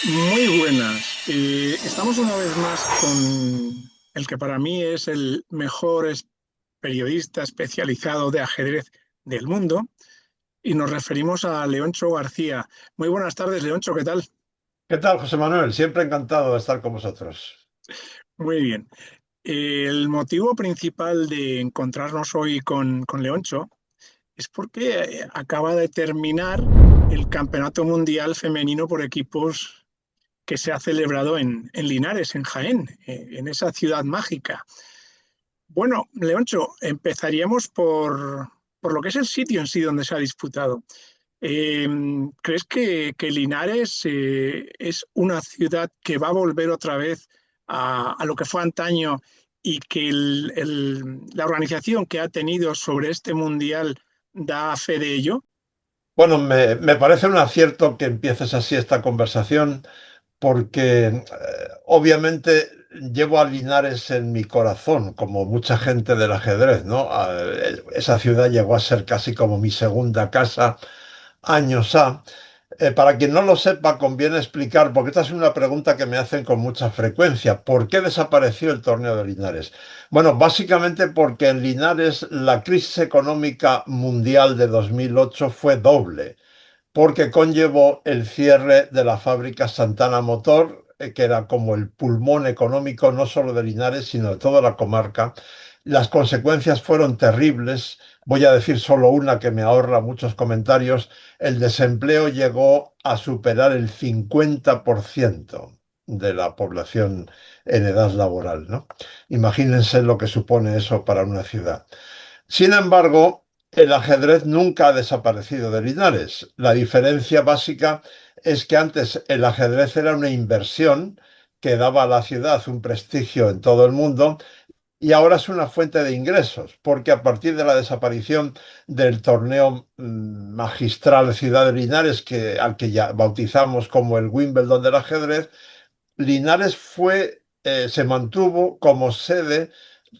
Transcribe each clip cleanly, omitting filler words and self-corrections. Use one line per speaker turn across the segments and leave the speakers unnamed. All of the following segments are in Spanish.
Muy buenas. Estamos una vez más con el que para mí es el mejor periodista especializado de ajedrez del mundo y nos referimos a Leoncho García. Muy buenas tardes, Leoncho, ¿qué tal?
¿Qué tal, José Manuel? Siempre encantado de estar con vosotros.
Muy bien. El motivo principal de encontrarnos hoy con Leoncho es porque acaba de terminar el Campeonato Mundial Femenino por equipos que se ha celebrado en Linares, en Jaén, en esa ciudad mágica. Bueno, Leoncho, empezaríamos por lo que es el sitio en sí donde se ha disputado. Eh, ¿Crees que Linares es una ciudad que va a volver otra vez a lo que fue antaño y que la organización que ha tenido sobre este mundial da fe de ello?
Bueno, me parece un acierto que empieces así esta conversación porque obviamente llevo a Linares en mi corazón, como mucha gente del ajedrez, ¿no? Esa ciudad llegó a ser casi como mi segunda casa años ha. Para quien no lo sepa, conviene explicar, porque esta es una pregunta que me hacen con mucha frecuencia. ¿Por qué desapareció el torneo de Linares? Bueno, básicamente porque en Linares la crisis económica mundial de 2008 fue doble, porque conllevó el cierre de la fábrica Santana Motor, que era como el pulmón económico no solo de Linares, sino de toda la comarca. Las consecuencias fueron terribles. Voy a decir solo una que me ahorra muchos comentarios. El desempleo llegó a superar el 50% de la población en edad laboral, ¿no? Imagínense lo que supone eso para una ciudad. Sin embargo, el ajedrez nunca ha desaparecido de Linares. La diferencia básica es que antes el ajedrez era una inversión que daba a la ciudad un prestigio en todo el mundo y ahora es una fuente de ingresos, porque a partir de la desaparición del torneo magistral Ciudad de Linares, al que ya bautizamos como el Wimbledon del ajedrez, Linares se mantuvo como sede,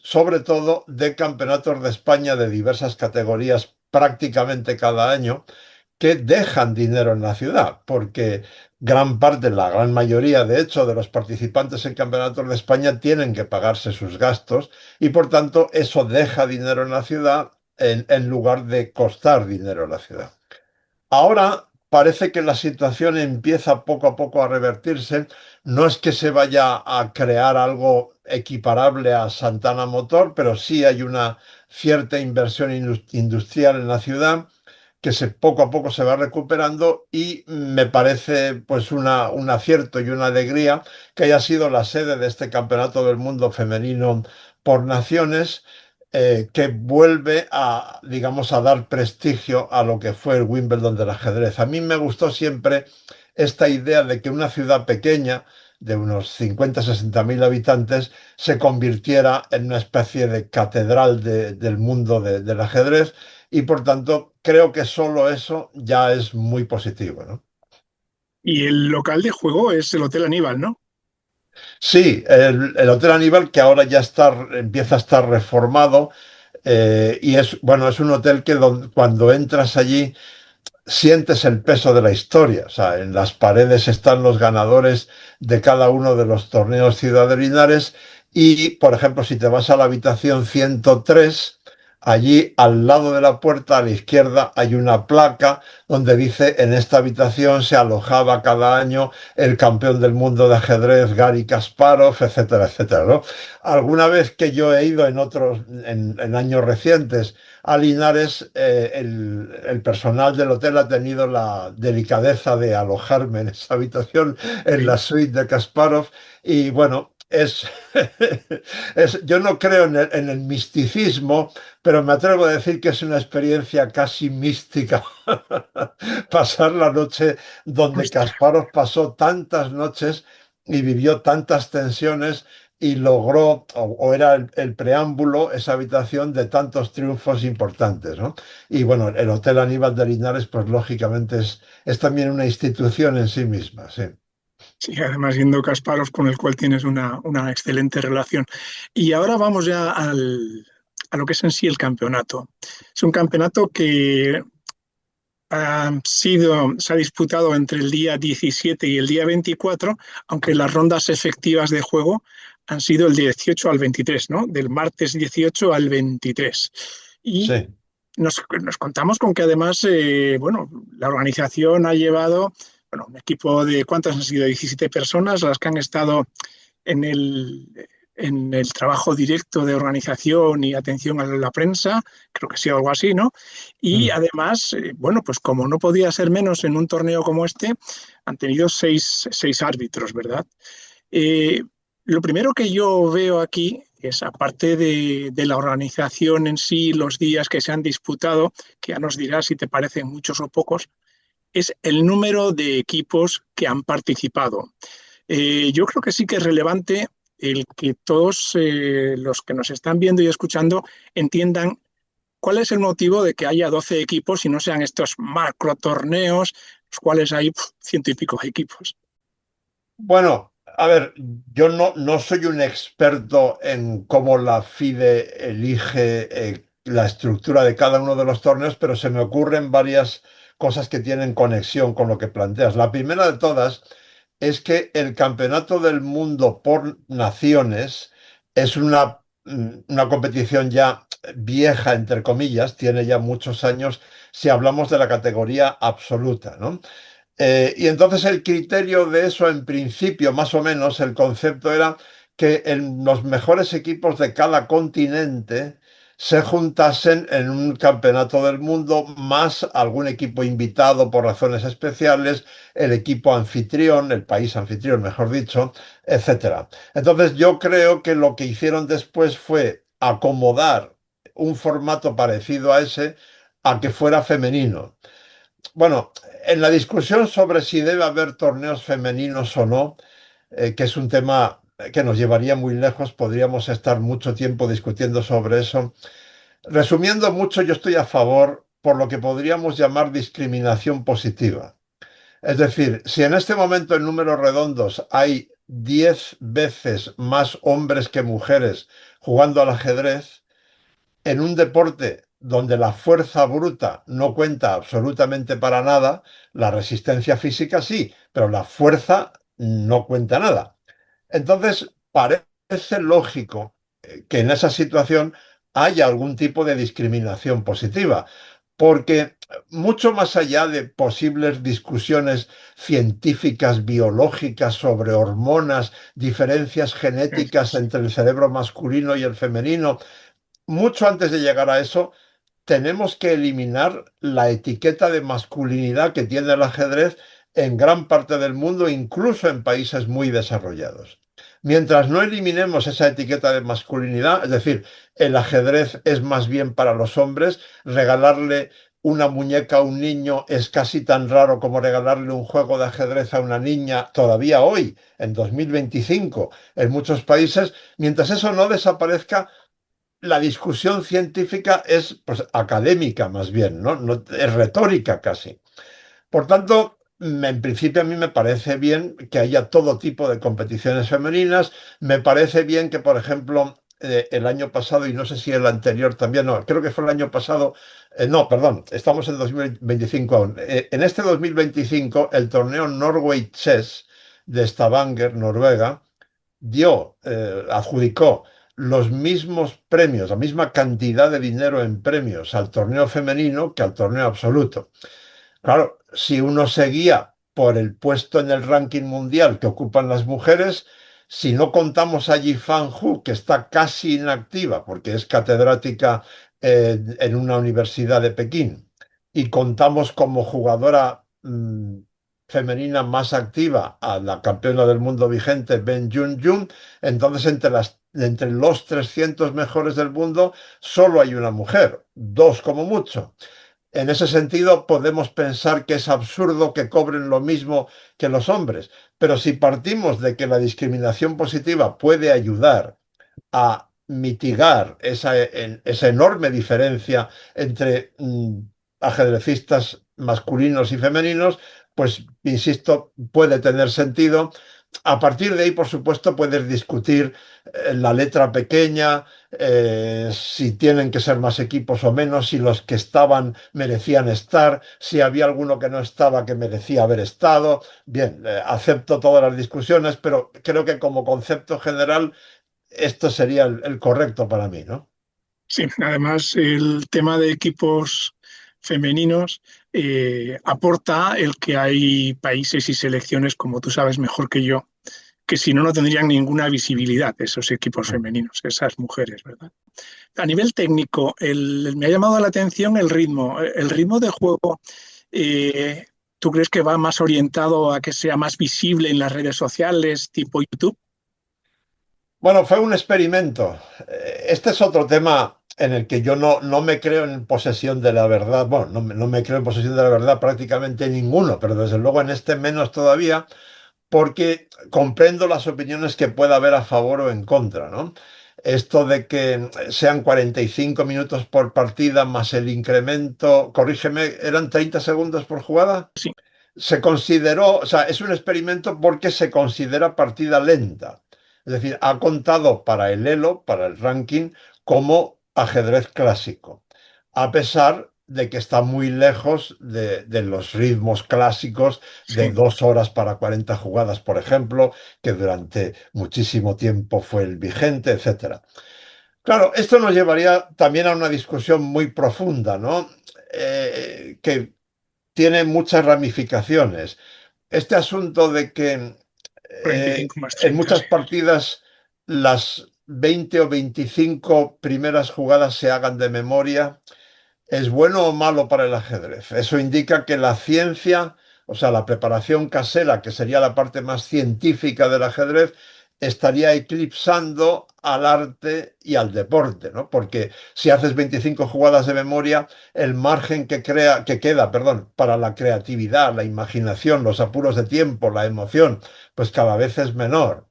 sobre todo, de campeonatos de España de diversas categorías prácticamente cada año, que dejan dinero en la ciudad, porque gran parte, la gran mayoría, de hecho, de los participantes en campeonatos de España tienen que pagarse sus gastos y, por tanto, eso deja dinero en la ciudad en lugar de costar dinero en la ciudad. Ahora parece que la situación empieza poco a poco a revertirse. No es que se vaya a crear algo equiparable a Santana Motor, pero sí hay una cierta inversión industrial en la ciudad que poco a poco se va recuperando y me parece pues un acierto y una alegría que haya sido la sede de este Campeonato del Mundo Femenino por Naciones, que vuelve a, digamos, a dar prestigio a lo que fue el Wimbledon del ajedrez. A mí me gustó siempre esta idea de que una ciudad pequeña, de unos 50 o 60 mil habitantes, se convirtiera en una especie de catedral del mundo del ajedrez y por tanto creo que solo eso ya es muy positivo, ¿no?
Y el local de juego es el Hotel Aníbal, ¿no?
Sí, el Hotel Aníbal que ahora ya empieza a estar reformado, y bueno, es un hotel que cuando entras allí sientes el peso de la historia. O sea, en las paredes están los ganadores de cada uno de los torneos ciudadanos y, por ejemplo, si te vas a la habitación 103, allí al lado de la puerta a la izquierda hay una placa donde dice en esta habitación se alojaba cada año el campeón del mundo de ajedrez Gary Kasparov, etcétera, etcétera, ¿no? Alguna vez que yo he ido en años recientes a Linares, el personal del hotel ha tenido la delicadeza de alojarme en esa habitación, en la
Sí.
suite de Kasparov, y bueno, yo no creo en el misticismo, pero me atrevo a decir que es una experiencia casi mística pasar la noche donde
Ostras.
Kasparov pasó tantas noches y vivió tantas tensiones y logró, o era el preámbulo, esa habitación de tantos triunfos importantes, ¿no? Y bueno, el Hotel Aníbal de Linares, pues lógicamente es también una institución en sí misma, sí.
Sí, además siendo Kasparov con el cual tienes una excelente relación. Y ahora vamos ya a lo que es en sí el campeonato. Es un campeonato que se ha disputado entre el día 17 y el día 24, aunque las rondas efectivas de juego han sido el 18 al 23, ¿no? Del martes 18 al 23. Y
Sí.
nos contamos con que además, bueno, la organización ha llevado, bueno, un equipo de, ¿cuántas han sido? 17 personas, las que han estado en en el trabajo directo de organización y atención a la prensa, creo que ha sido algo así, ¿no? Y
Mm.
además, bueno, pues como no podía ser menos en un torneo como este, han tenido seis árbitros, ¿verdad? Eh, lo primero que yo veo aquí es, aparte de la organización en sí, los días que se han disputado, que ya nos dirás si te parecen muchos o pocos, es el número de equipos que han participado. Yo creo que sí que es relevante el que todos los que nos están viendo y escuchando entiendan cuál es el motivo de que haya 12 equipos y no sean estos macro torneos, los cuales hay ciento y pico de equipos.
Bueno, a ver, yo no soy un experto en cómo la FIDE elige la estructura de cada uno de los torneos, pero se me ocurren varias cosas que tienen conexión con lo que planteas. La primera de todas es que el Campeonato del Mundo por Naciones es una competición ya vieja, entre comillas, tiene ya muchos años si hablamos de la categoría absoluta, ¿no? Y entonces el criterio de eso, en principio, más o menos, el concepto era que los mejores equipos de cada continente se juntasen en un campeonato del mundo, más algún equipo invitado por razones especiales, el equipo anfitrión, el país anfitrión, mejor dicho, etcétera. Entonces yo creo que lo que hicieron después fue acomodar un formato parecido a ese a que fuera femenino. Bueno, en la discusión sobre si debe haber torneos femeninos o no, que es un tema que nos llevaría muy lejos, podríamos estar mucho tiempo discutiendo sobre eso. Resumiendo mucho, yo estoy a favor por lo que podríamos llamar discriminación positiva. Es decir, si en este momento en números redondos hay 10 veces más hombres que mujeres jugando al ajedrez, en un deporte donde la fuerza bruta no cuenta absolutamente para nada, la resistencia física sí, pero la fuerza no cuenta nada. Entonces, parece lógico que en esa situación haya algún tipo de discriminación positiva, porque mucho más allá de posibles discusiones científicas, biológicas sobre hormonas, diferencias
Eso
genéticas
es.
entre el cerebro masculino y el femenino, mucho antes de llegar a eso, tenemos que eliminar la etiqueta de masculinidad que tiene el ajedrez en gran parte del mundo, incluso en países muy desarrollados. Mientras no eliminemos esa etiqueta de masculinidad, es decir, el ajedrez es más bien para los hombres, regalarle una muñeca a un niño es casi tan raro como regalarle un juego de ajedrez a una niña todavía hoy, en 2025, en muchos países, mientras eso no desaparezca, la discusión científica es pues, académica más bien, ¿no? Es retórica casi. Por tanto, en principio a mí me parece bien que haya todo tipo de competiciones femeninas. Me parece bien que, por ejemplo, el año pasado, y no sé si el anterior también, no, creo que fue el año pasado, no, perdón, estamos en 2025 aún. En este 2025, el torneo Norway Chess de Stavanger, Noruega, adjudicó los mismos premios, la misma cantidad de dinero en premios al torneo femenino que al torneo absoluto. Claro, si uno se guía por el puesto en el ranking mundial que ocupan las mujeres, si no contamos a Yi Fan Hu, que está casi inactiva porque es catedrática en una universidad de Pekín, y contamos como jugadora femenina más activa a la campeona del mundo vigente, Ben Jun, entonces entre los 300 mejores del mundo solo hay una mujer, dos como mucho. En ese sentido, podemos pensar que es absurdo que cobren lo mismo que los hombres, pero si partimos de que la discriminación positiva puede ayudar a mitigar esa enorme diferencia entre ajedrecistas masculinos y femeninos, pues, insisto, puede tener sentido, A partir de ahí, por supuesto, puedes discutir la letra pequeña, si tienen que ser más equipos o menos, si los que estaban merecían estar, si había alguno que no estaba que merecía haber estado. Bien, acepto todas las discusiones, pero creo que como concepto general esto sería el correcto para mí, ¿no?
Sí, además el tema de equipos femeninos aporta el que hay países y selecciones, como tú sabes mejor que yo, que si no, no tendrían ninguna visibilidad esos equipos femeninos, esas mujeres, ¿verdad? A nivel técnico, me ha llamado la atención el ritmo. El ritmo de juego, eh, ¿tú crees que va más orientado a que sea más visible en las redes sociales, tipo YouTube?
Bueno, fue un experimento. Este es otro tema en el que yo no me creo en posesión de la verdad. Bueno, no me creo en posesión de la verdad prácticamente ninguno, pero desde luego en este menos todavía, porque comprendo las opiniones que pueda haber a favor o en contra, ¿no? Esto de que sean 45 minutos por partida más el incremento, corrígeme, ¿eran 30 segundos por jugada?
Sí,
Se consideró, o sea, es un experimento porque se considera partida lenta. Es decir, ha contado para el Elo, para el ranking, como ajedrez clásico, a pesar de que está muy lejos de los ritmos clásicos de
sí,
2 horas para 40 jugadas, por ejemplo, que durante muchísimo tiempo fue el vigente, etcétera. Claro, esto nos llevaría también a una discusión muy profunda, ¿no? Que tiene muchas ramificaciones. Este asunto de que
45 más
en
30,
muchas
sí.
partidas las 20 o 25 primeras jugadas se hagan de memoria, ¿es bueno o malo para el ajedrez? Eso indica que la ciencia, o sea, la preparación casera, que sería la parte más científica del ajedrez, estaría eclipsando al arte y al deporte, ¿no? Porque si haces 25 jugadas de memoria, el margen que queda, perdón, para la creatividad, la imaginación, los apuros de tiempo, la emoción, pues cada vez es menor.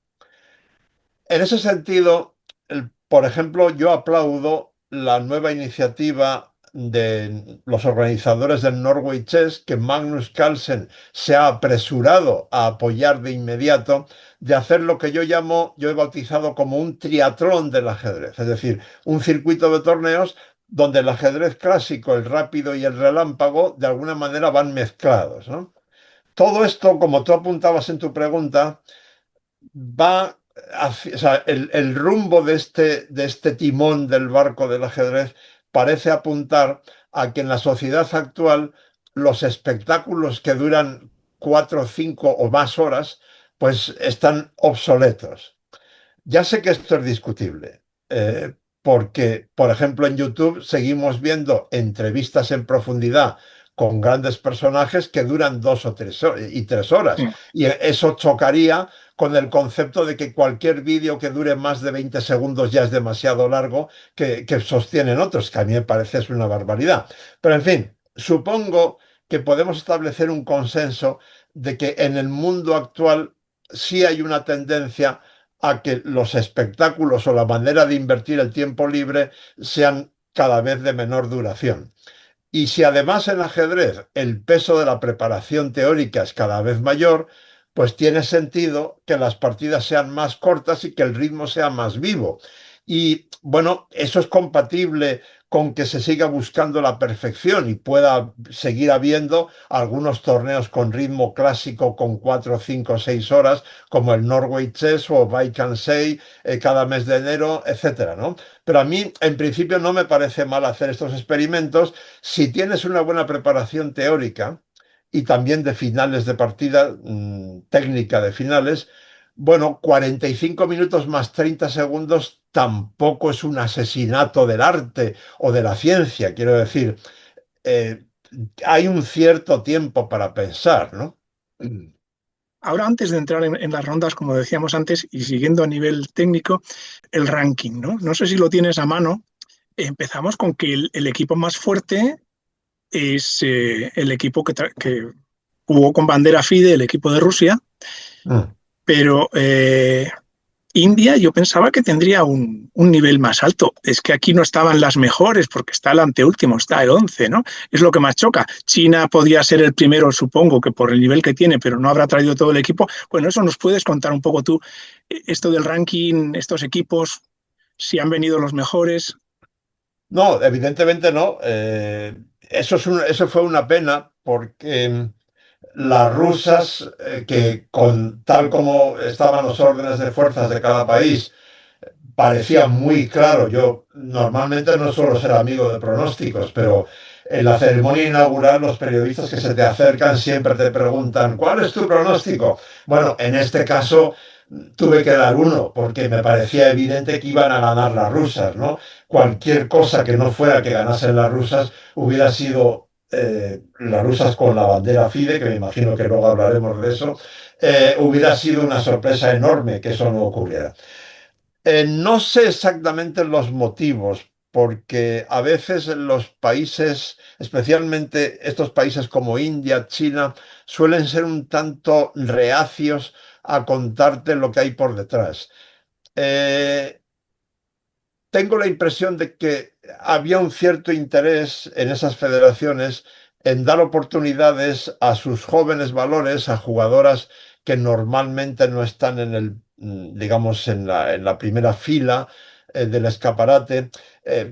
En ese sentido, por ejemplo, yo aplaudo la nueva iniciativa de los organizadores del Norway Chess, que Magnus Carlsen se ha apresurado a apoyar de inmediato, de hacer lo que yo he bautizado como un triatlón del ajedrez, es decir, un circuito de torneos donde el ajedrez clásico, el rápido y el relámpago, de alguna manera van mezclados, ¿no? Todo esto, como tú apuntabas en tu pregunta, o sea, el rumbo de este timón del barco del ajedrez parece apuntar a que en la sociedad actual los espectáculos que duran 4, 5 o más horas, pues están obsoletos. Ya sé que esto es discutible, porque, por ejemplo, en YouTube seguimos viendo entrevistas en profundidad con grandes personajes que duran 2 o 3 horas.
Sí.
Y eso chocaría con el concepto de que cualquier vídeo que dure más de 20 segundos ya es demasiado largo, que sostienen otros, que a mí me parece es una barbaridad. Pero, en fin, supongo que podemos establecer un consenso de que en el mundo actual sí hay una tendencia a que los espectáculos o la manera de invertir el tiempo libre sean cada vez de menor duración. Y si además en ajedrez el peso de la preparación teórica es cada vez mayor, pues tiene sentido que las partidas sean más cortas y que el ritmo sea más vivo. Y bueno, eso es compatible con que se siga buscando la perfección y pueda seguir habiendo algunos torneos con ritmo clásico con 4, 5, 6 horas, como el Norway Chess o Vaikansei cada mes de enero, etcétera, ¿no? Pero a mí, en principio, no me parece mal hacer estos experimentos si tienes una buena preparación teórica y también de finales de partida, técnica de finales. Bueno, 45 minutos más 30 segundos tampoco es un asesinato del arte o de la ciencia, quiero decir. eh, Hay un cierto tiempo para pensar, ¿no?
Ahora, antes de entrar en las rondas, como decíamos antes, y siguiendo a nivel técnico, el ranking, ¿no? No sé si lo tienes a mano. Empezamos con que el equipo más fuerte es el equipo que jugó con bandera FIDE, el equipo de Rusia,
Mm.
pero India yo pensaba que tendría un nivel más alto. Es que aquí no estaban las mejores porque está el anteúltimo, está el 11, ¿no? Es lo que más choca. China podría ser el primero, supongo, que por el nivel que tiene, pero no habrá traído todo el equipo. Bueno, eso nos puedes contar un poco tú, esto del ranking, estos equipos, si han venido los mejores.
No, evidentemente no. Eso fue una pena porque las rusas, que con tal como estaban los órdenes de fuerzas de cada país, parecía muy claro. Yo normalmente no suelo ser amigo de pronósticos, pero en la ceremonia inaugural los periodistas que se te acercan siempre te preguntan, ¿cuál es tu pronóstico? Bueno, en este caso tuve que dar uno, porque me parecía evidente que iban a ganar las rusas, ¿no? Cualquier cosa que no fuera que ganasen las rusas hubiera sido las rusas con la bandera FIDE, que me imagino que luego hablaremos de eso, hubiera sido una sorpresa enorme que eso no ocurriera. No sé exactamente los motivos, porque a veces los países, especialmente estos países como India, China, suelen ser un tanto reacios a contarte lo que hay por detrás. Eh, Tengo la impresión de que había un cierto interés en esas federaciones en dar oportunidades a sus jóvenes valores, a jugadoras que normalmente no están en el, digamos, en la primera fila del escaparate.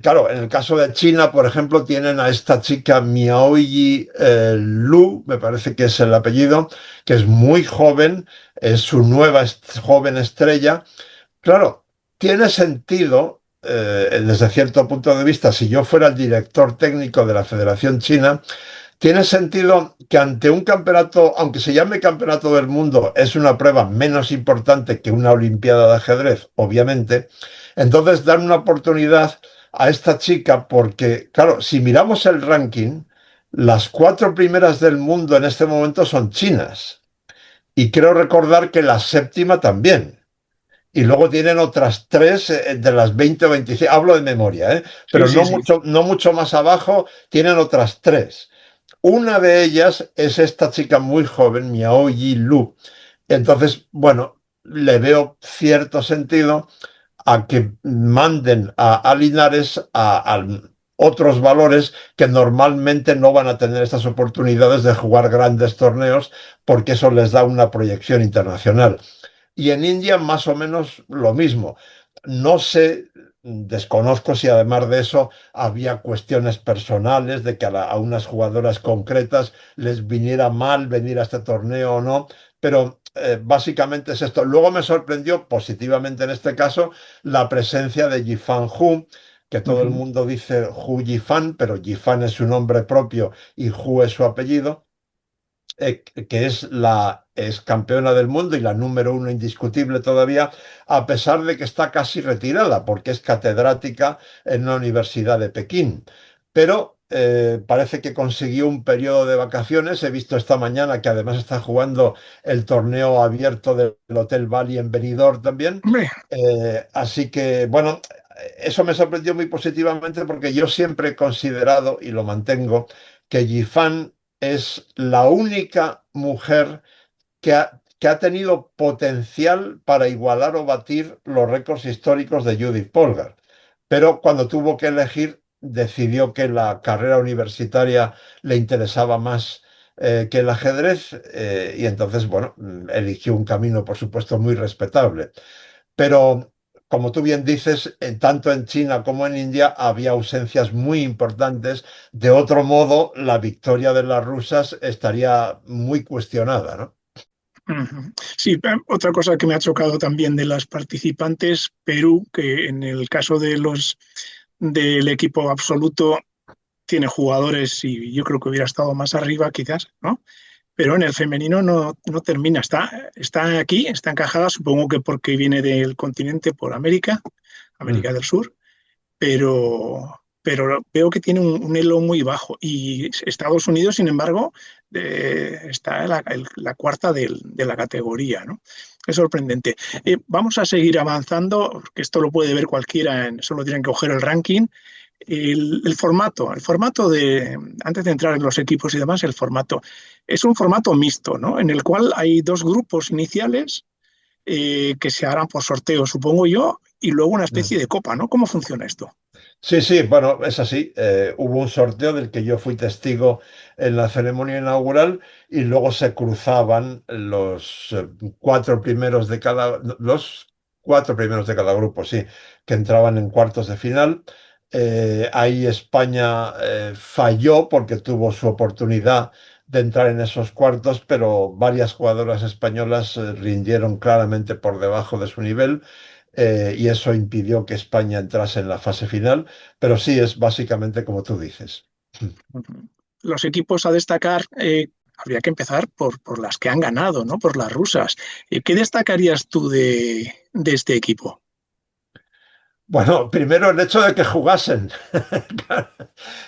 Claro, en el caso de China, por ejemplo, tienen a esta chica Miaoyi Lu, me parece que es el apellido, que es muy joven, es su nueva joven estrella. Claro, tiene sentido, desde cierto punto de vista, si yo fuera el director técnico de la Federación China, tiene sentido que ante un campeonato, aunque se llame Campeonato del Mundo, es una prueba menos importante que una Olimpiada de ajedrez, obviamente, entonces dar una oportunidad a esta chica porque, claro, si miramos el ranking, las cuatro primeras del mundo en este momento son chinas. Y creo recordar que la séptima también. Y luego tienen otras tres de las 20 o 25, hablo de memoria,
Sí,
pero
sí, sí.
no mucho más abajo tienen otras tres. Una de ellas es esta chica muy joven, Miaoyi Lu. Entonces, bueno, le veo cierto sentido a que manden a Linares a otros valores que normalmente no van a tener estas oportunidades de jugar grandes torneos porque eso les da una proyección internacional. Y en India más o menos lo mismo. No sé, desconozco si además de eso había cuestiones personales de que a unas jugadoras concretas les viniera mal venir a este torneo o no, pero básicamente es esto. Luego me sorprendió positivamente en este caso la presencia de Yifan Hu, que todo el
Ujú.
mundo dice Hu Yifan, pero Yifan es su nombre propio y Hu es su apellido, que es la ex campeona del mundo y la número uno indiscutible todavía, a pesar de que está casi retirada, porque es catedrática en la Universidad de Pekín. Pero parece que consiguió un periodo de vacaciones. He visto esta mañana que además está jugando el torneo abierto del Hotel Bali en Benidorm también.
Hombre,
Así que, bueno, eso me sorprendió muy positivamente porque yo siempre he considerado, y lo mantengo, que Yifan es la única mujer que ha tenido potencial para igualar o batir los récords históricos de Judith Polgar. Pero cuando tuvo que elegir, decidió que la carrera universitaria le interesaba más que el ajedrez, y entonces, bueno, eligió un camino, por supuesto, muy respetable. Pero, como tú bien dices, tanto en China como en India había ausencias muy importantes. De otro modo, la victoria de las rusas estaría muy cuestionada, ¿no?
ujú. Sí, otra cosa que me ha chocado también de las participantes, Perú, que en el caso de los del equipo absoluto tiene jugadores y yo creo que hubiera estado más arriba quizás, ¿no? Pero en el femenino no termina, está aquí, está encajada, supongo que porque viene del continente por América,
Mm.
América del Sur, pero veo que tiene un elo muy bajo. Y Estados Unidos, sin embargo, está en la cuarta de la categoría, ¿no? Es sorprendente. Vamos a seguir avanzando, porque esto lo puede ver cualquiera, solo tienen que coger el ranking. El formato antes de entrar en los equipos y demás, el formato es un formato mixto, ¿no? En el cual hay dos grupos iniciales que se harán por sorteo, supongo yo, y luego una
Mm.
especie de copa, ¿no? ¿Cómo funciona esto?
Sí, sí, bueno, es así. Hubo un sorteo del que yo fui testigo en la ceremonia inaugural y luego se cruzaban los cuatro primeros de cada grupo, sí, que entraban en cuartos de final. Ahí España falló porque tuvo su oportunidad de entrar en esos cuartos, pero varias jugadoras españolas rindieron claramente por debajo de su nivel, y eso impidió que España entrase en la fase final, pero sí es básicamente como tú dices.
Ujú. Los equipos a destacar, habría que empezar por las que han ganado, ¿no? Por las rusas. ¿Qué destacarías tú de este equipo?
Bueno, primero el hecho de que jugasen.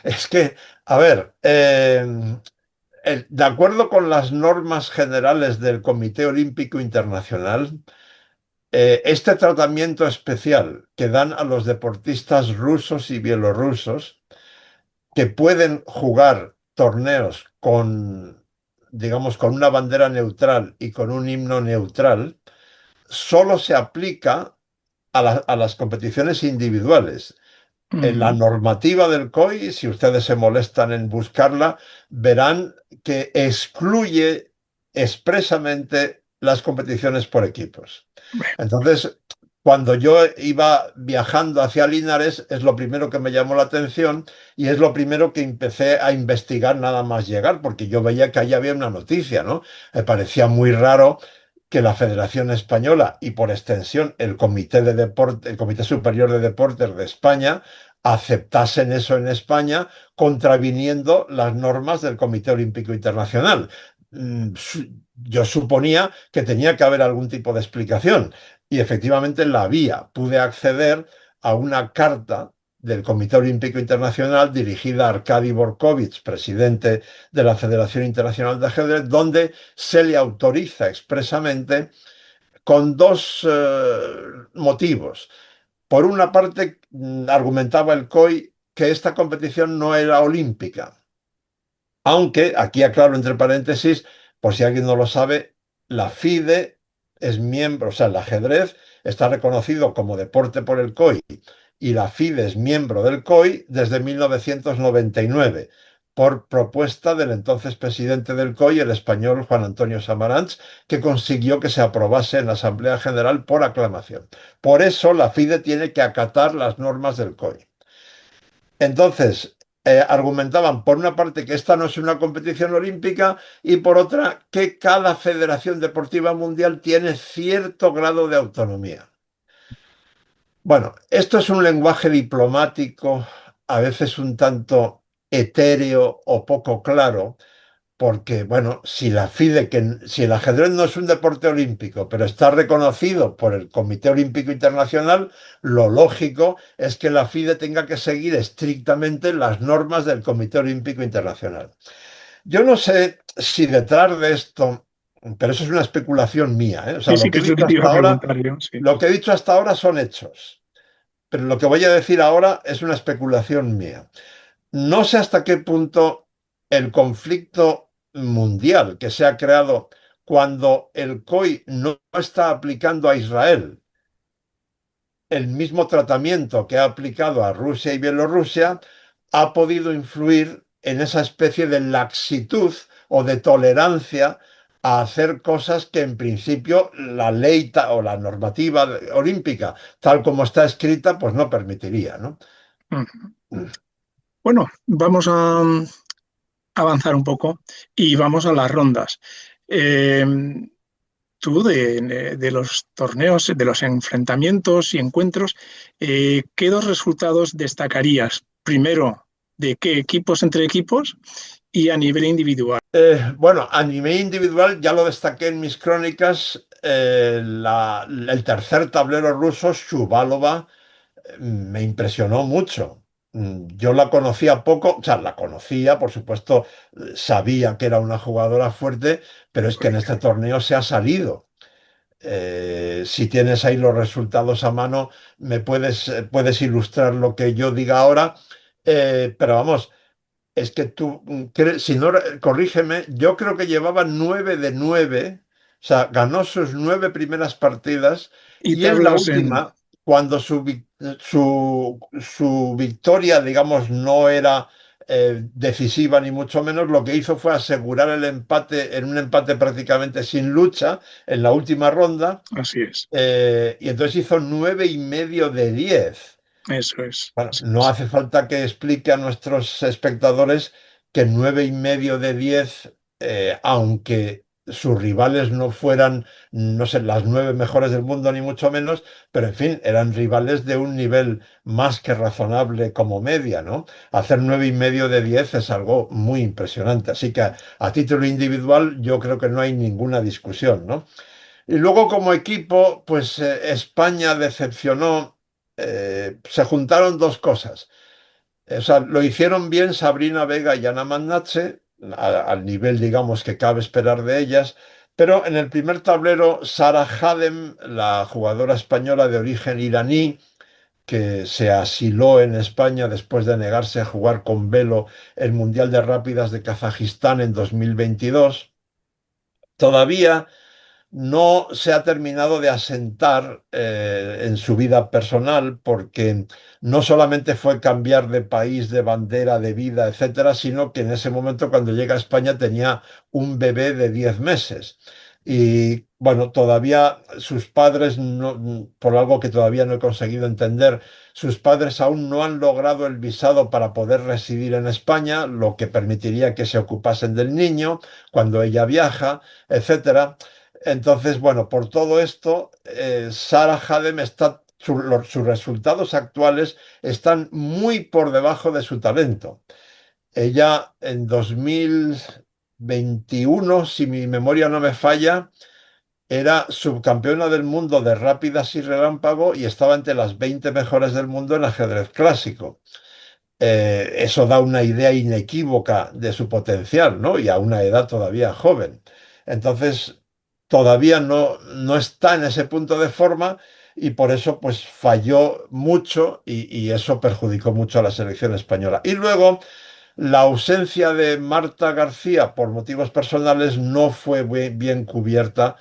Es que, a ver, de acuerdo con las normas generales del Comité Olímpico Internacional, este tratamiento especial que dan a los deportistas rusos y bielorrusos que pueden jugar torneos con, digamos, con una bandera neutral y con un himno neutral, solo se aplica a las competiciones individuales. En la
Ujú.
normativa del COI, si ustedes se molestan en buscarla, verán que excluye expresamente las competiciones por equipos. Entonces, cuando yo iba viajando hacia Linares, es lo primero que me llamó la atención y es lo primero que empecé a investigar nada más llegar, porque yo veía que ahí había una noticia, ¿no? Me parecía muy raro que la Federación Española y por extensión el Comité Superior de Deportes de España aceptasen eso en España, contraviniendo las normas del Comité Olímpico Internacional. Yo suponía que tenía que haber algún tipo de explicación y efectivamente la había. Pude acceder a una carta del Comité Olímpico Internacional dirigida a Arkady Borkovich, presidente de la Federación Internacional de Ajedrez, donde se le autoriza expresamente con dos motivos. Por una parte, argumentaba el COI que esta competición no era olímpica, aunque, aquí aclaro entre paréntesis, por si alguien no lo sabe, la FIDE es miembro, o sea, el ajedrez está reconocido como deporte por el COI y la FIDE es miembro del COI desde 1999, por propuesta del entonces presidente del COI, el español Juan Antonio Samaranch, que consiguió que se aprobase en la Asamblea General por aclamación. Por eso la FIDE tiene que acatar las normas del COI. Entonces, argumentaban por una parte que esta no es una competición olímpica y por otra que cada federación deportiva mundial tiene cierto grado de autonomía. Bueno, esto es un lenguaje diplomático, a veces un tanto etéreo o poco claro, porque, bueno, si la FIDE, si el ajedrez no es un deporte olímpico, pero está reconocido por el Comité Olímpico Internacional, lo lógico es que la FIDE tenga que seguir estrictamente las normas del Comité Olímpico Internacional. Yo no sé si detrás de esto, pero eso es una especulación mía, ¿eh? O sea,
Sí, sí, que es lo que te iba a preguntar yo, sí.
lo que he dicho hasta ahora son hechos, pero lo que voy a decir ahora es una especulación mía. No sé hasta qué punto el conflicto mundial que se ha creado cuando el COI no está aplicando a Israel el mismo tratamiento que ha aplicado a Rusia y Bielorrusia ha podido influir en esa especie de laxitud o de tolerancia a hacer cosas que en principio la ley o la normativa olímpica, tal como está escrita, pues no permitiría, ¿no?
Ujú. Bueno, vamos a avanzar un poco y vamos a las rondas. Eh, Tú de los torneos, de los enfrentamientos y encuentros, ¿qué dos resultados destacarías? Primero, ¿de qué equipos entre equipos y a nivel individual?
Bueno, a nivel individual ya lo destaqué en mis crónicas, el tercer tablero ruso, Shuvalova, me impresionó mucho. Yo la conocía poco, o sea, la conocía, por supuesto, sabía que era una jugadora fuerte, pero es que en este torneo se ha salido. Si tienes ahí los resultados a mano, puedes ilustrar lo que yo diga ahora. Pero vamos, es que tú, si no, corrígeme, yo creo que llevaba 9 de 9 O sea, ganó sus 9 primeras partidas
Y
y en la
tablas en...
última, cuando su victoria, digamos, no era decisiva ni mucho menos, lo que hizo fue asegurar el empate en un empate prácticamente sin lucha en la última ronda,
Así es,
y entonces hizo 9,5 de 10.
eso es.
Bueno,
Así
no
es.
hace falta que explique a nuestros espectadores que 9,5 de 10, aunque sus rivales no fueran, no sé, las 9 mejores del mundo, ni mucho menos, pero en fin, eran rivales de un nivel más que razonable como media, ¿no? Hacer 9,5 de 10 es algo muy impresionante. Así que a título individual yo creo que no hay ninguna discusión, ¿no? Y luego como equipo, pues España decepcionó. Se juntaron dos cosas. O sea, lo hicieron bien Sabrina Vega y Ana Mannache, al nivel, digamos, que cabe esperar de ellas, pero en el primer tablero, Sara Hadem, la jugadora española de origen iraní, que se asiló en España después de negarse a jugar con velo el Mundial de Rápidas de Kazajistán en 2022, todavía no se ha terminado de asentar en su vida personal, porque no solamente fue cambiar de país, de bandera, de vida, etcétera, sino que en ese momento, cuando llega a España, tenía un bebé de 10 meses. Y bueno, todavía sus padres, por algo que todavía no he conseguido entender, sus padres aún no han logrado el visado para poder residir en España, lo que permitiría que se ocupasen del niño cuando ella viaja, etcétera. Entonces, bueno, por todo esto, Sarah Hadem está, sus resultados actuales están muy por debajo de su talento. Ella en 2021, si mi memoria no me falla, era subcampeona del mundo de rápidas y relámpago y estaba entre las 20 mejores del mundo en ajedrez clásico. Eso da una idea inequívoca de su potencial, ¿no? Y a una edad todavía joven. Entonces, todavía no está en ese punto de forma, y por eso pues falló mucho, y eso perjudicó mucho a la selección española. Y luego la ausencia de Marta García por motivos personales no fue bien cubierta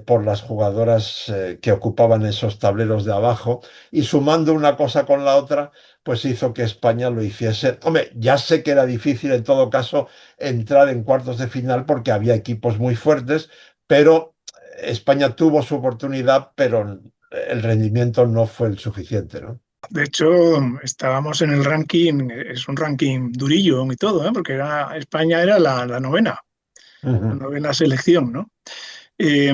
por las jugadoras que ocupaban esos tableros de abajo, y sumando una cosa con la otra, pues hizo que España lo hiciese. Hombre, ya sé que era difícil en todo caso entrar en cuartos de final porque había equipos muy fuertes, pero España tuvo su oportunidad, pero el rendimiento no fue el suficiente, ¿no?
De hecho, estábamos en el ranking, es un ranking durillo y todo, ¿eh? Porque España era la
Ujú.
novena selección, ¿no? Eh,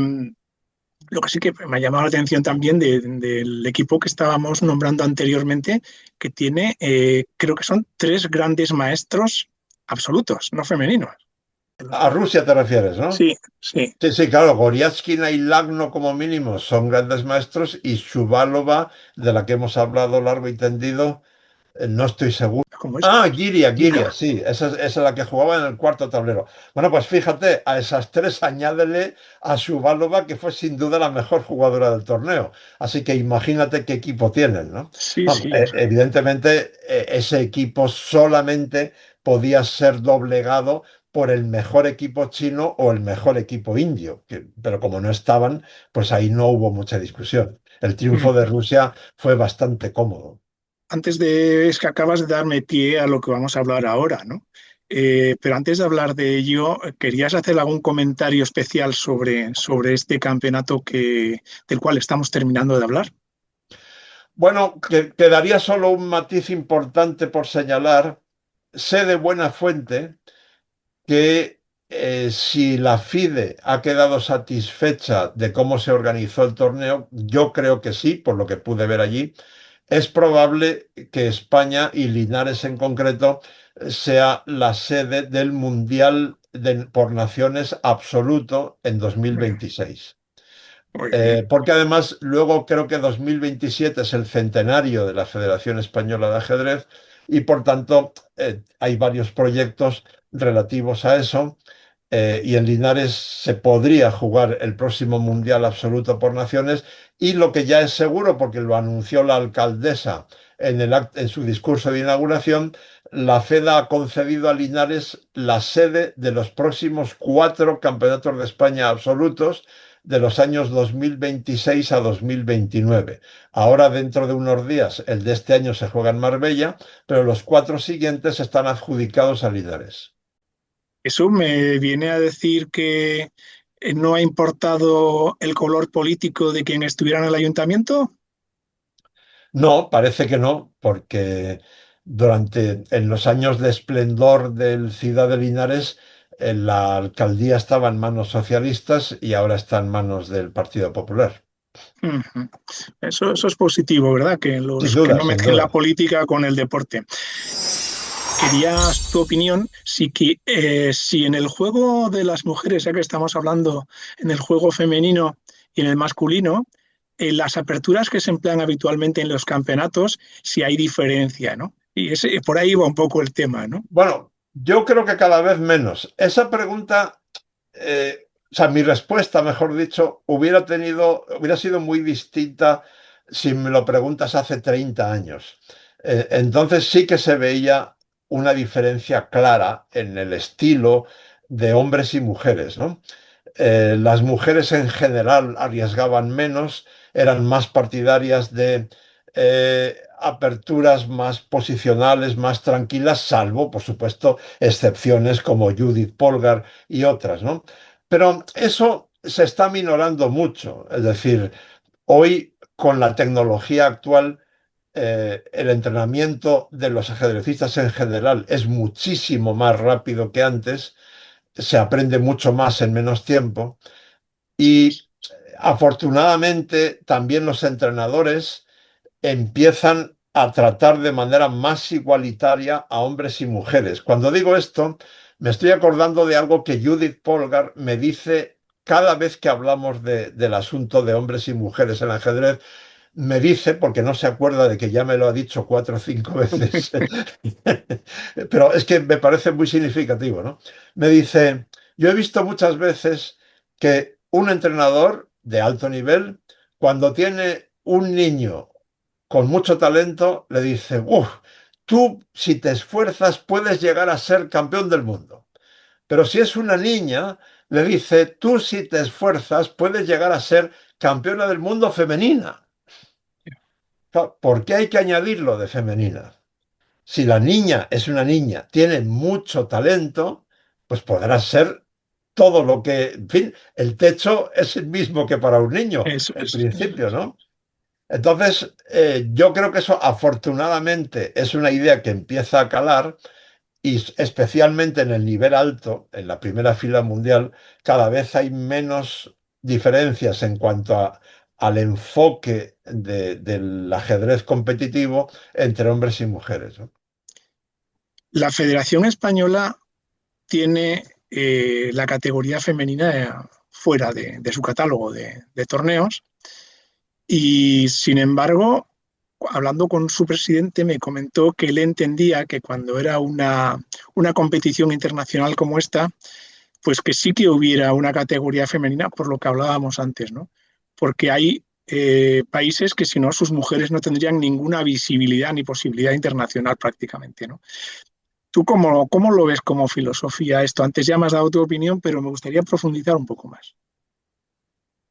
lo que sí que me ha llamado la atención también del equipo que estábamos nombrando anteriormente, que tiene, creo que son tres grandes maestros absolutos, no femeninos.
A Rusia te refieres, ¿no?
Sí, sí.
Sí, sí, claro, Goriáchkina y Lagno como mínimo son grandes maestros, y Shuvalova, de la que hemos hablado largo y tendido, no estoy seguro.
¿Cómo es?
Ah, Giria,
Gira.
Giria, sí, esa es la que jugaba en el cuarto tablero. Bueno, pues fíjate, a esas tres añádele a Shuvalova, que fue sin duda la mejor jugadora del torneo. Así que imagínate qué equipo tienen, ¿no?
Sí,
Vamos,
sí. O sea,
evidentemente, ese equipo solamente podía ser doblegado por el mejor equipo chino o el mejor equipo indio, pero como no estaban, pues ahí no hubo mucha discusión. El triunfo de Rusia fue bastante cómodo.
antes de, es que acabas de darme pie a lo que vamos a hablar ahora, ¿no? Pero antes de hablar de ello, ¿querías hacer algún comentario especial sobre este campeonato del cual estamos terminando de hablar?
Bueno, quedaría solo un matiz importante por señalar. Sé de buena fuente que si la FIDE ha quedado satisfecha de cómo se organizó el torneo, yo creo que sí, por lo que pude ver allí. Es probable que España, y Linares en concreto, sea la sede del Mundial por Naciones absoluto en
Bueno,
2026.
muy bien.
Porque además luego creo que 2027 es el centenario de la Federación Española de Ajedrez, y por tanto hay varios proyectos relativos a eso. y en Linares se podría jugar el próximo Mundial Absoluto por Naciones y lo que ya es seguro, porque lo anunció la alcaldesa en su discurso de inauguración, la FEDA ha concedido a Linares la sede de los próximos 4 campeonatos de España absolutos de los años 2026 a 2029. Ahora, dentro de unos días, el de este año se juega en Marbella, pero los 4 siguientes están adjudicados a Linares.
Eso me viene a decir que no ha importado el color político de quien estuviera en el ayuntamiento.
No, parece que no, porque en los años de esplendor del Ciudad de Linares, la alcaldía estaba en manos socialistas y ahora está en manos del Partido Popular.
Ujú. Eso es positivo, ¿verdad?
Sin
Que
duda,
no
sin
mezclen la
duda.
política con el deporte. Quería tu opinión si en el juego de las mujeres, ya que estamos hablando en el juego femenino y en el masculino, en las aperturas que se emplean habitualmente en los campeonatos, si hay diferencia, ¿no? Y por ahí va un poco el tema, ¿no?
Bueno, yo creo que cada vez menos. Esa pregunta, o sea, mi respuesta, mejor dicho, hubiera sido muy distinta si me lo preguntas hace 30 años. Entonces sí que se veía una diferencia clara en el estilo de hombres y mujeres, ¿no? Las mujeres en general arriesgaban menos, eran más partidarias de aperturas más posicionales, más tranquilas, salvo, por supuesto, excepciones como Judith Polgar y otras, ¿no? Pero eso se está minorando mucho. Es decir, hoy con la tecnología actual, el entrenamiento de los ajedrecistas en general es muchísimo más rápido que antes, se aprende mucho más en menos tiempo y afortunadamente también los entrenadores empiezan a tratar de manera más igualitaria a hombres y mujeres. Cuando digo esto, me estoy acordando de algo que Judith Polgar me dice cada vez que hablamos del asunto de hombres y mujeres en el ajedrez. Me dice, porque no se acuerda de que ya me lo ha dicho 4 o 5 veces, pero es que me parece muy significativo, ¿no? Me dice, yo he visto muchas veces que un entrenador de alto nivel, cuando tiene un niño con mucho talento, le dice, uff, tú si te esfuerzas puedes llegar a ser campeón del mundo. Pero si es una niña, le dice, tú si te esfuerzas puedes llegar a ser campeona del mundo femenina. Claro, ¿por qué hay que añadirlo de femenina? Si la niña es una niña, tiene mucho talento, pues podrá ser todo lo que, en fin, el techo es el mismo que para un niño,
Eso
en
es, eso
principio,
es.
¿no? Entonces, yo creo que eso afortunadamente es una idea que empieza a calar y especialmente en el nivel alto, en la primera fila mundial, cada vez hay menos diferencias en cuanto al enfoque del ajedrez competitivo entre hombres y mujeres, ¿no?
La Federación Española tiene la categoría femenina fuera de su catálogo de torneos y, sin embargo, hablando con su presidente, me comentó que él entendía que cuando era una competición internacional como esta, pues que sí que hubiera una categoría femenina, por lo que hablábamos antes, ¿no? Porque hay países que si no, sus mujeres no tendrían ninguna visibilidad ni posibilidad internacional prácticamente, ¿no? ¿Tú cómo lo ves como filosofía esto? Antes ya me has dado tu opinión, pero me gustaría profundizar un poco más.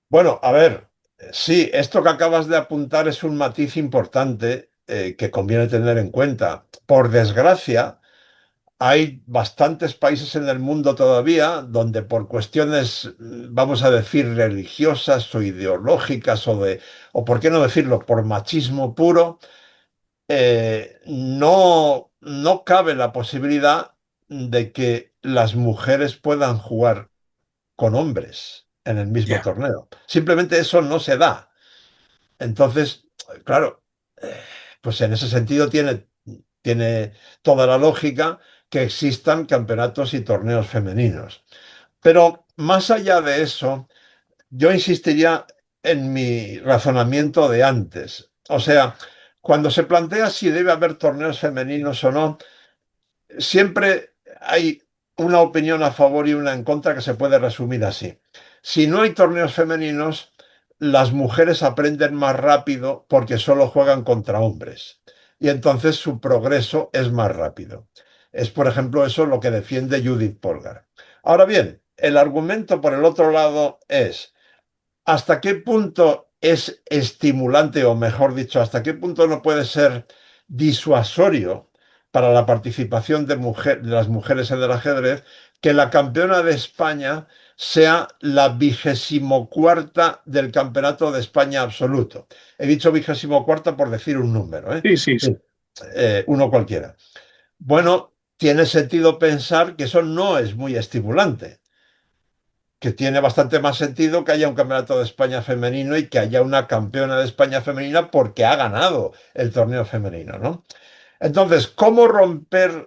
Bueno, a ver, sí, esto que acabas de apuntar es un matiz importante que conviene tener en cuenta. Por desgracia, hay bastantes países en el mundo todavía donde por cuestiones, vamos a decir, religiosas o ideológicas o por qué no decirlo, por machismo puro, no cabe la posibilidad de que las mujeres puedan jugar con hombres en el mismo
Ya,
torneo. Simplemente eso no se da. Entonces, claro, eh, pues en ese sentido tiene toda la lógica que existan campeonatos y torneos femeninos. Pero más allá de eso, yo insistiría en mi razonamiento de antes. O sea, cuando se plantea si debe haber torneos femeninos o no, siempre hay una opinión a favor y una en contra que se puede resumir así. Si no hay torneos femeninos, las mujeres aprenden más rápido porque solo juegan contra hombres y entonces su progreso es más rápido. Es, por ejemplo, eso lo que defiende Judith Polgar. Ahora bien, el argumento por el otro lado es ¿hasta qué punto es estimulante, o mejor dicho, hasta qué punto no puede ser disuasorio para la participación de las mujeres en el ajedrez que la campeona de España sea la 24ª del Campeonato de España absoluto? He dicho 24ª por decir un número, ¿eh?
Sí, sí, sí.
Sí, uno cualquiera. Bueno, tiene sentido pensar que eso no es muy estimulante, que tiene bastante más sentido que haya un campeonato de España femenino y que haya una campeona de España femenina porque ha ganado el torneo femenino, ¿no? Entonces, ¿cómo romper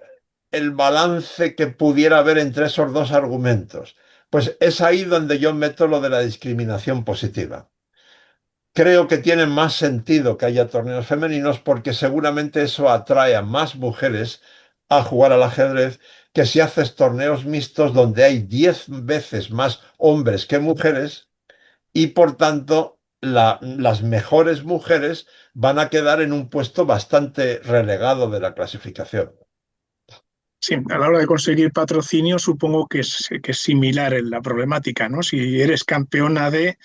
el balance que pudiera haber entre esos dos argumentos? Pues es ahí donde yo meto lo de la discriminación positiva. Creo que tiene más sentido que haya torneos femeninos porque seguramente eso atrae a más mujeres a jugar al ajedrez que si haces torneos mixtos donde hay 10 veces más hombres que mujeres y por tanto las mejores mujeres van a quedar en un puesto bastante relegado de la clasificación.
Sí, a la hora de conseguir patrocinio supongo que es similar en la problemática, ¿no? Si eres campeona de,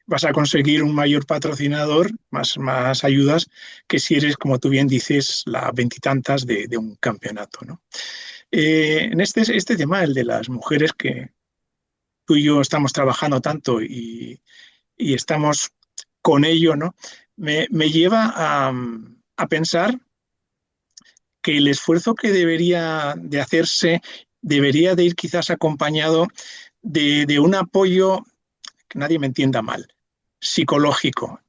vas a conseguir un mayor patrocinador, más ayudas, que si eres, como tú bien dices, la veintitantas de un campeonato, ¿no? En este tema, el de las mujeres, que tú y yo estamos trabajando tanto y estamos con ello, ¿no? Me lleva a pensar que el esfuerzo que debería de hacerse debería de ir quizás acompañado de un apoyo, que nadie me entienda mal, psicológico,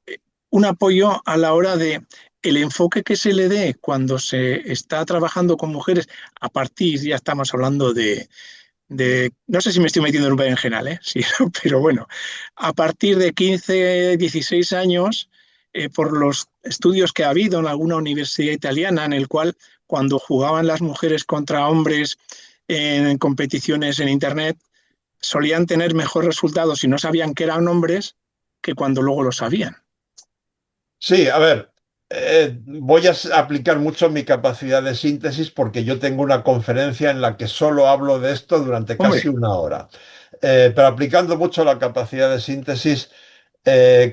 un apoyo a la hora de el enfoque que se le dé cuando se está trabajando con mujeres a partir, ya estamos hablando no sé si me estoy metiendo en un berenjenal, ¿eh? Sí, pero bueno, a partir de 15, 16 años, por los estudios que ha habido en alguna universidad italiana, en el cual cuando jugaban las mujeres contra hombres en competiciones en Internet, solían tener mejor resultados si no sabían que eran hombres que cuando luego lo sabían.
Sí, a ver, voy a aplicar mucho mi capacidad de síntesis porque yo tengo una conferencia en la que solo hablo de esto durante
Hombre,
casi una hora. Pero aplicando mucho la capacidad de síntesis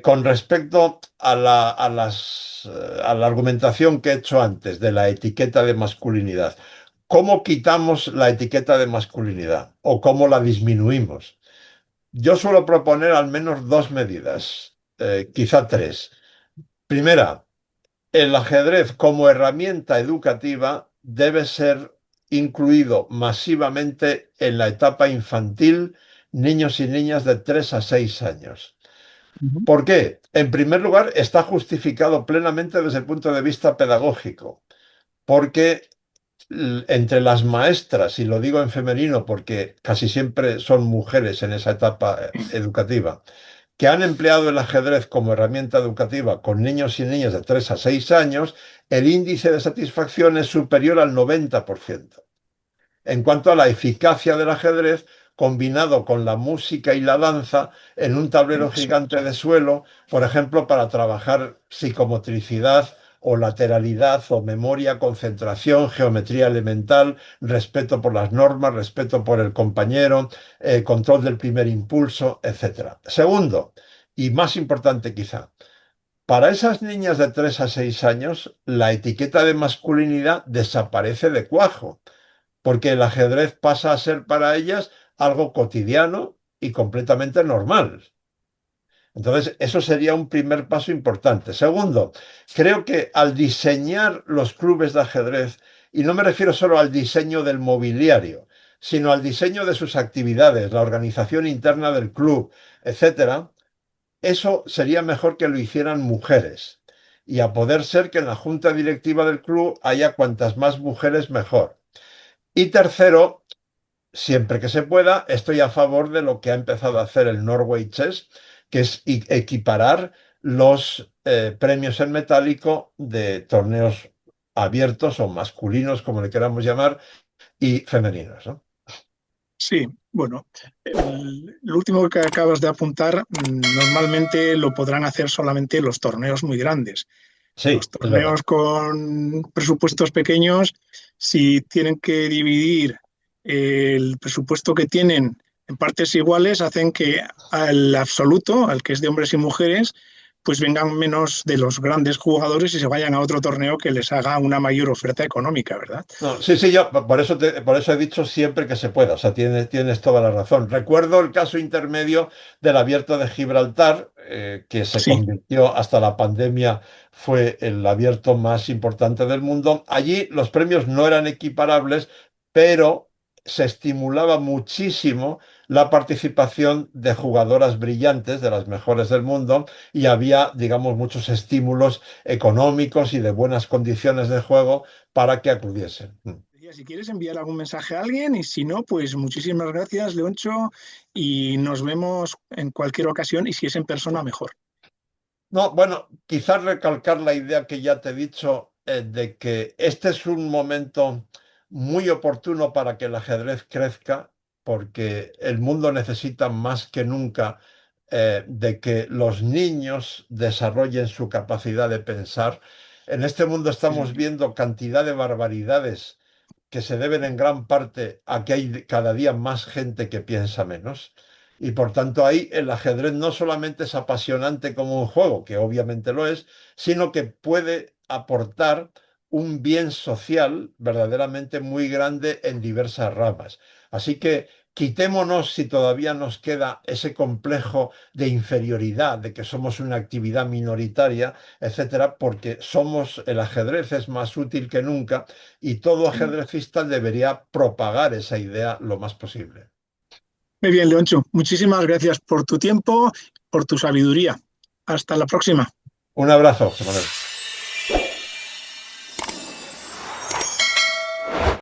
con respecto a la argumentación que he hecho antes de la etiqueta de masculinidad. ¿Cómo quitamos la etiqueta de masculinidad o cómo la disminuimos? Yo suelo proponer al menos dos medidas, quizá tres. Primera, el ajedrez como herramienta educativa debe ser incluido masivamente en la etapa infantil, niños y niñas de 3 a 6 años.
ujú,
¿Por qué? En primer lugar, está justificado plenamente desde el punto de vista pedagógico, porque entre las maestras, y lo digo en femenino porque casi siempre son mujeres en esa etapa
sí,
educativa, que han empleado el ajedrez como herramienta educativa con niños y niñas de 3 a 6 años, el índice de satisfacción es superior al 90%. En cuanto a la eficacia del ajedrez, combinado con la música y la danza en un tablero
eso.
gigante de suelo, por ejemplo, para trabajar psicomotricidad o lateralidad o memoria, concentración, geometría elemental, respeto por las normas, respeto por el compañero, control del primer impulso, etcétera. Segundo, y más importante quizá, para esas niñas de 3 a 6 años, la etiqueta de masculinidad desaparece de cuajo porque el ajedrez pasa a ser para ellas algo cotidiano y completamente normal. Entonces, eso sería un primer paso importante. Segundo, creo que al diseñar los clubes de ajedrez, y no me refiero solo al diseño del mobiliario, sino al diseño de sus actividades, la organización interna del club, etcétera, eso sería mejor que lo hicieran mujeres. Y a poder ser que en la junta directiva del club haya cuantas más mujeres mejor. Y tercero, siempre que se pueda, estoy a favor de lo que ha empezado a hacer el Norway Chess, que es equiparar los premios en metálico de torneos abiertos o masculinos, como le queramos llamar, y femeninos, ¿no?
Sí, bueno, lo último que acabas de apuntar, normalmente lo podrán hacer solamente los torneos muy grandes. Los
Sí, es verdad.
torneos con presupuestos pequeños, si tienen que dividir el presupuesto que tienen en partes iguales, hacen que al absoluto, al que es de hombres y mujeres, pues vengan menos de los grandes jugadores y se vayan a otro torneo que les haga una mayor oferta económica, ¿verdad?
No, sí, sí, yo por eso he dicho siempre que se pueda, o sea, tienes toda la razón. Recuerdo el caso intermedio del Abierto de Gibraltar, que se
Sí,
convirtió hasta la pandemia, fue el abierto más importante del mundo. Allí los premios no eran equiparables, pero se estimulaba muchísimo la participación de jugadoras brillantes, de las mejores del mundo, y había, digamos, muchos estímulos económicos y de buenas condiciones de juego para que acudiesen.
si quieres enviar algún mensaje a alguien y si no, pues muchísimas gracias, Leoncho, y nos vemos en cualquier ocasión y si es en persona, mejor.
No, bueno, quizás recalcar la idea que ya te he dicho, de que este es un momento muy oportuno para que el ajedrez crezca, porque el mundo necesita más que nunca de que los niños desarrollen su capacidad de pensar. En este mundo estamos
Sí.
viendo cantidad de barbaridades que se deben en gran parte a que hay cada día más gente que piensa menos. Y por tanto ahí el ajedrez no solamente es apasionante como un juego, que obviamente lo es, sino que puede aportar un bien social verdaderamente muy grande en diversas ramas. Así que quitémonos, si todavía nos queda ese complejo de inferioridad, de que somos una actividad minoritaria, etcétera, porque el ajedrez es más útil que nunca y todo ajedrecista debería propagar esa idea lo más posible.
Muy bien, Leoncho, muchísimas gracias por tu tiempo, por tu sabiduría. Hasta la próxima.
Un abrazo, José Manuel.